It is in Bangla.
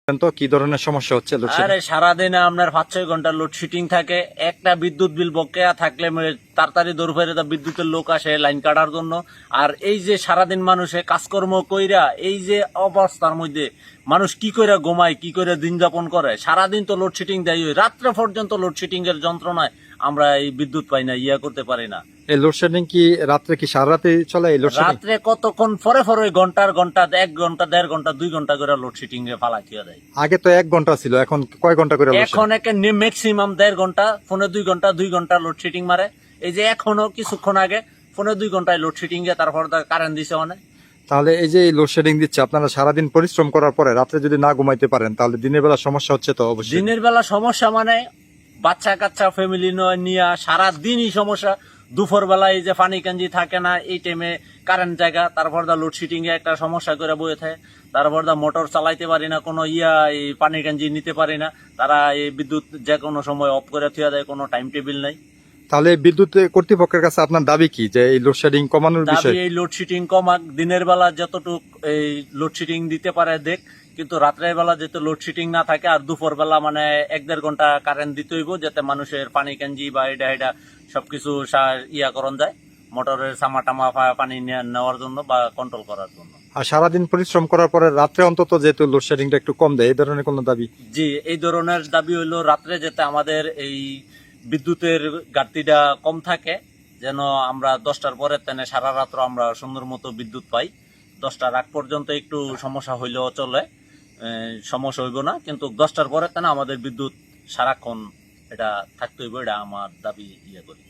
তো কি ধরনের সমস্যা হচ্ছে লোডশেডিং? আরে সারাদিনে আপনার 5-6 ঘন্টা লোডশেডিং থাকে। একটা বিদ্যুৎ বিল বকেয়া থাকলে তাড়াতাড়ি দৌড় ফেরে বিদ্যুতের লোক আসে লাইন কাটার জন্য। আর এই যে সারাদিন মানুষে কাজকর্ম কইরা এই যে অবস্থার মধ্যে মানুষ কি করে ঘুমায়, কি করে দিন যাপন করে, সারাদিন তো লোডশেডিং দেয়, রাত্রে পর্যন্ত লোডশেডিং এর যন্ত্রণায় আমরা এই বিদ্যুৎ পাই না, করতে পারি না। এই লোডশেডিং কি রাত্রে কি সারা রাতে চলে? এই লোডশেডিং রাত্রে কতক্ষণ পরে পরে ঘন্টার ঘন্টা 1 ঘন্টা 1.5 ঘন্টা 2 ঘন্টা করে লোডশেডিং এ ফালাইয়া দেয়। আগে তো 1 ঘন্টা ছিল, এখন কয় ঘন্টা করে load এখন shedding? ম্যাক্সিমাম 1.5 ঘন্টা, 2 ঘন্টা লোডশেডিং মারে। এই যে এখনো কিছুক্ষণ আগে 2 ঘন্টায় লোডশেডিং এ তারপর কারেন্ট দিছে অনেক। তাহলে এই যে লোডশেডিং দিচ্ছে, আপনারা সারাদিন পরিশ্রম করার পরে রাত্রে যদি না ঘুমাইতে পারেন তাহলে দিনের বেলা সমস্যা হচ্ছে তো অবশ্যই। দিনের বেলা সমস্যা মানে বাচ্চা কাচ্চা ফ্যামিলি নিয়ে সারা দিনই সমস্যা। দুপুর বেলা এই যে পানি কাঞ্জি থাকে না, এই টাইমে কারেন্ট জায়গা, তারপর লোডশেডিং এ একটা সমস্যা করে বয়ে থাকে। তারপর মোটর চালাইতে পারি না, কোনো এই পানি কাঞ্জি নিতে পারি না। তারা এই বিদ্যুৎ যে কোনো সময় অফ করে থুয়া দেয়, কোনো টাইম টেবিল নাই। তাহলে বিদ্যুৎ কর্তৃপক্ষের কাছে আপনার দাবি কি, যে এই লোডশেডিং কমানোর বিষয়ে? এই লোডশেডিং কমাক, দিনের বেলা যতটুক এই লোডশেডিং দিতে পারে দেখ, কিন্তু রাত্রের বেলা যাতে লোডশেডিং না থাকে। আর দুপুর বেলা মানে 1-1.5 ঘন্টা কারেন্ট দিতে হইব, যাতে মানুষের পানি কাঞ্জি বা এটা সবকিছু করণ যায়, মোটরের সামা টামা পানি নেওয়ার জন্য বা কন্ট্রোল করার জন্য। আর সারাদিন পরিশ্রম করার পরে রাত্রে অন্তত যেহেতু লোডশেডিংটা একটু কম দেয়, এই ধরনের কোনো দাবি? জি, এই ধরনের দাবি হইলো রাত্রে যাতে আমাদের এই বিদ্যুতের ঘাটতিটা কম থাকে, যেন আমরা 10টার পরে তেনে সারা রাত্র আমরা সুন্দর মতো বিদ্যুৎ পাই। 10টার আগ পর্যন্ত একটু সমস্যা হইলেও চলে, সমস্যা হইব না, কিন্তু 10টার পরে তেনে আমাদের বিদ্যুৎ সারাক্ষণ এটা থাকতে হইব, এটা আমার দাবি করি।